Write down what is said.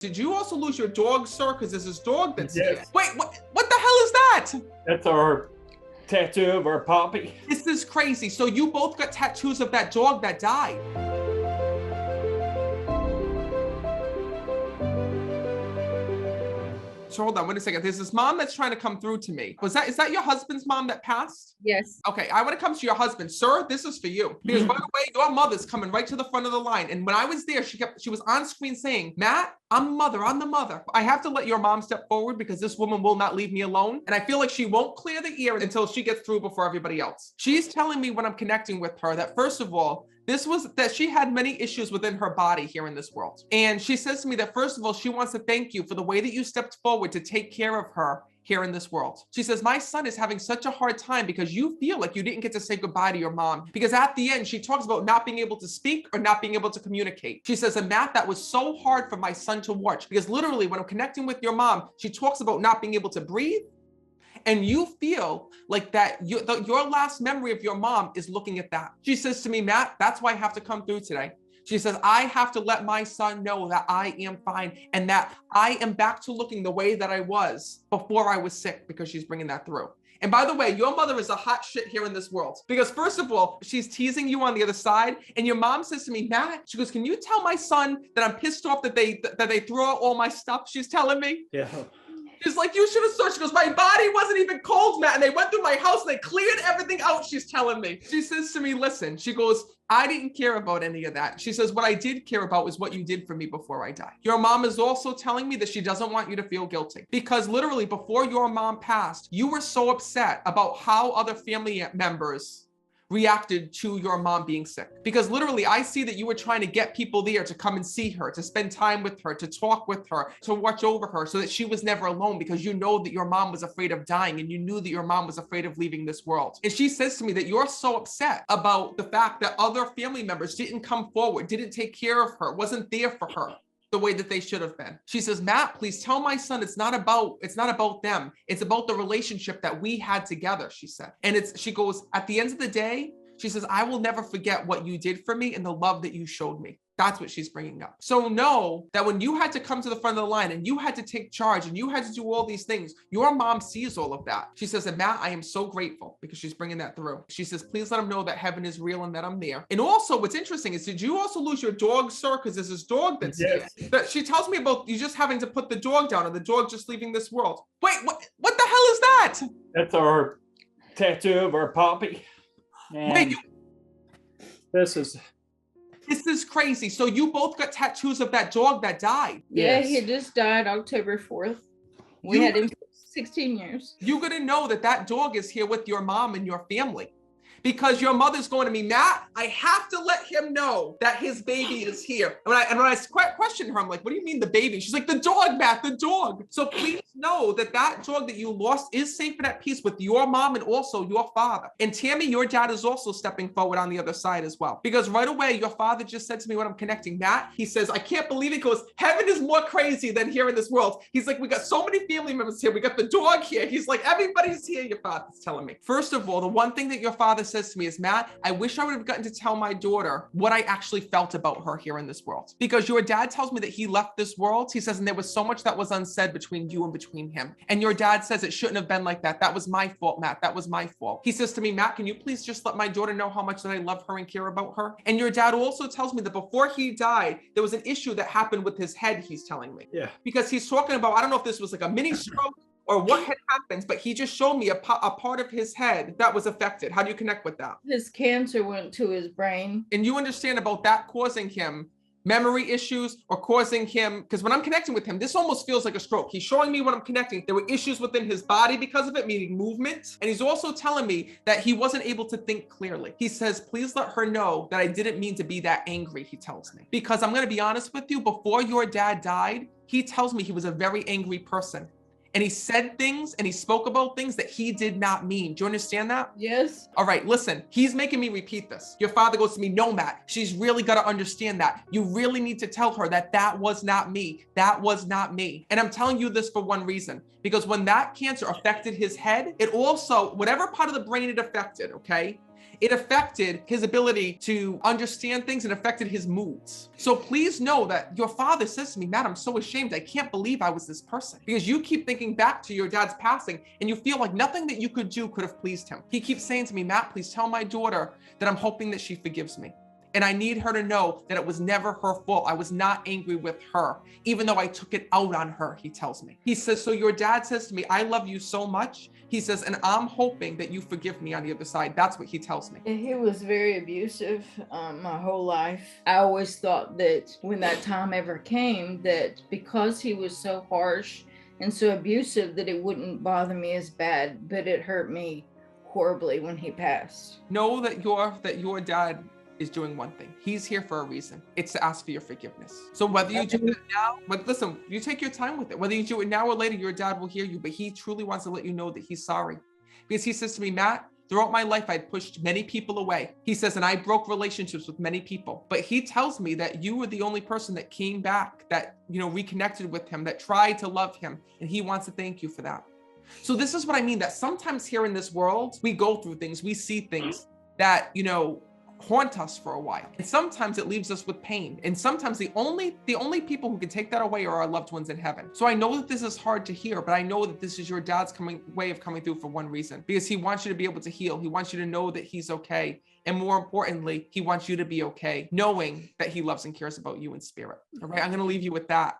Did you also lose your dog, sir? Because there's this dog that's Yes. here. Wait, what the hell is that? That's our tattoo of our puppy. This is crazy. So you both got tattoos of that dog that died. So hold on, wait a second. There's this mom that's trying to come through to me. Is that your husband's mom that passed? Yes. Okay, I want to come to your husband. Sir, this is for you. Because by the way, your mother's coming right to the front of the line. And when I was there, she was on screen saying, Matt, I'm the mother. I have to let your mom step forward because this woman will not leave me alone. And I feel like she won't clear the air until she gets through before everybody else. She's telling me when I'm connecting with her that first of all, that she had many issues within her body here in this world. And she says to me that first of all, she wants to thank you for the way that you stepped forward to take care of her here in this world. She says, my son is having such a hard time because you feel like you didn't get to say goodbye to your mom. Because at the end, she talks about not being able to speak or not being able to communicate. She says, and Matt, that was so hard for my son to watch because literally when I'm connecting with your mom, she talks about not being able to breathe. And you feel like that your last memory of your mom is looking at that. She says to me, Matt, that's why I have to come through today. She says, I have to let my son know that I am fine and that I am back to looking the way that I was before I was sick because she's bringing that through. And by the way, your mother is a hot shit here in this world because first of all, she's teasing you on the other side. And your mom says to me, Matt, she goes, can you tell my son that I'm pissed off that they threw out all my stuff? She's telling me. Yeah. She's like, you should have searched. She goes, my body wasn't even cold, Matt. And they went through my house and they cleared everything out. She's telling me. She says to me, listen, she goes, I didn't care about any of that. She says, what I did care about is what you did for me before I died. Your mom is also telling me that she doesn't want you to feel guilty because literally before your mom passed, you were so upset about how other family members reacted to your mom being sick. Because literally, I see that you were trying to get people there to come and see her, to spend time with her, to talk with her, to watch over her so that she was never alone because you know that your mom was afraid of dying and you knew that your mom was afraid of leaving this world. And she says to me that you're so upset about the fact that other family members didn't come forward, didn't take care of her, wasn't there for her the way that they should have been. She says, Matt, please tell my son it's not about them. It's about the relationship that we had together, she said. And she goes, at the end of the day, she says, I will never forget what you did for me and the love that you showed me. That's what she's bringing up. So know that when you had to come to the front of the line and you had to take charge and you had to do all these things, your mom sees all of that. She says, and Matt, I am so grateful because she's bringing that through. She says, please let him know that heaven is real and that I'm there. And also what's interesting is, did you also lose your dog, sir? Because there's this dog that's here. That she tells me about you just having to put the dog down and the dog just leaving this world. Wait, what the hell is that? That's our tattoo of our puppy. And wait, this is crazy. So you both got tattoos of that dog that died. Yeah, Yes. he just died October 4th. We had him for 16 years. You're going to know that dog is here with your mom and your family. Because your mother's going to me, Matt, I have to let him know that his baby is here. And when I questioned her, I'm like, what do you mean the baby? She's like, the dog, Matt, the dog. So please know that dog that you lost is safe and at peace with your mom and also your father. And Tammy, your dad is also stepping forward on the other side as well. Because right away, your father just said to me when I'm connecting, Matt, he says, I can't believe it. He goes, heaven is more crazy than here in this world. He's like, we got so many family members here. We got the dog here. He's like, everybody's here, your father's telling me. First of all, the one thing that your father says to me is, Matt, I wish I would have gotten to tell my daughter what I actually felt about her here in this world. Because your dad tells me that he left this world. He says, and there was so much that was unsaid between you and between him. And your dad says it shouldn't have been like that. That was my fault, Matt. That was my fault. He says to me, Matt, can you please just let my daughter know how much that I love her and care about her? And your dad also tells me that before he died, there was an issue that happened with his head, he's telling me. Yeah. Because he's talking about, I don't know if this was like a mini stroke or what had happened, but he just showed me a part of his head that was affected. How do you connect with that? His cancer went to his brain. And you understand about that causing him memory issues or causing him, because when I'm connecting with him, this almost feels like a stroke. He's showing me when I'm connecting, there were issues within his body because of it, meaning movement. And he's also telling me that he wasn't able to think clearly. He says, please let her know that I didn't mean to be that angry, he tells me. Because I'm going to be honest with you, before your dad died, he tells me he was a very angry person. And he said things and he spoke about things that he did not mean. Do you understand that? Yes. All right, listen, he's making me repeat this. Your father goes to me, no, Matt, she's really got to understand that. You really need to tell her that was not me. That was not me. And I'm telling you this for one reason, because when that cancer affected his head, it also, whatever part of the brain it affected, okay, it affected his ability to understand things and affected his moods. So please know that your father says to me, Matt, I'm so ashamed. I can't believe I was this person, because you keep thinking back to your dad's passing and you feel like nothing that you could do could have pleased him. He keeps saying to me, Matt, please tell my daughter that I'm hoping that she forgives me. And I need her to know that it was never her fault. I was not angry with her, even though I took it out on her, he tells me. He says, so your dad says to me, I love you so much. He says, and I'm hoping that you forgive me on the other side. That's what he tells me. He was very abusive my whole life. I always thought that when that time ever came, that because he was so harsh and so abusive, that it wouldn't bother me as bad, but it hurt me horribly when he passed. Know that your dad is doing one thing. He's here for a reason. It's to ask for your forgiveness. So whether you do it now, but listen, you take your time with it. Whether you do it now or later, your dad will hear you, but he truly wants to let you know that he's sorry. Because he says to me, Matt, throughout my life, I'd pushed many people away. He says, and I broke relationships with many people. But he tells me that you were the only person that came back, that, reconnected with him, that tried to love him. And he wants to thank you for that. So this is what I mean, that sometimes here in this world, we go through things, we see things that, haunt us for a while. And sometimes it leaves us with pain. And sometimes the only people who can take that away are our loved ones in heaven. So I know that this is hard to hear, but I know that this is your dad's way of coming through for one reason, because he wants you to be able to heal. He wants you to know that he's okay. And more importantly, he wants you to be okay, knowing that he loves and cares about you in spirit. All right, I'm going to leave you with that.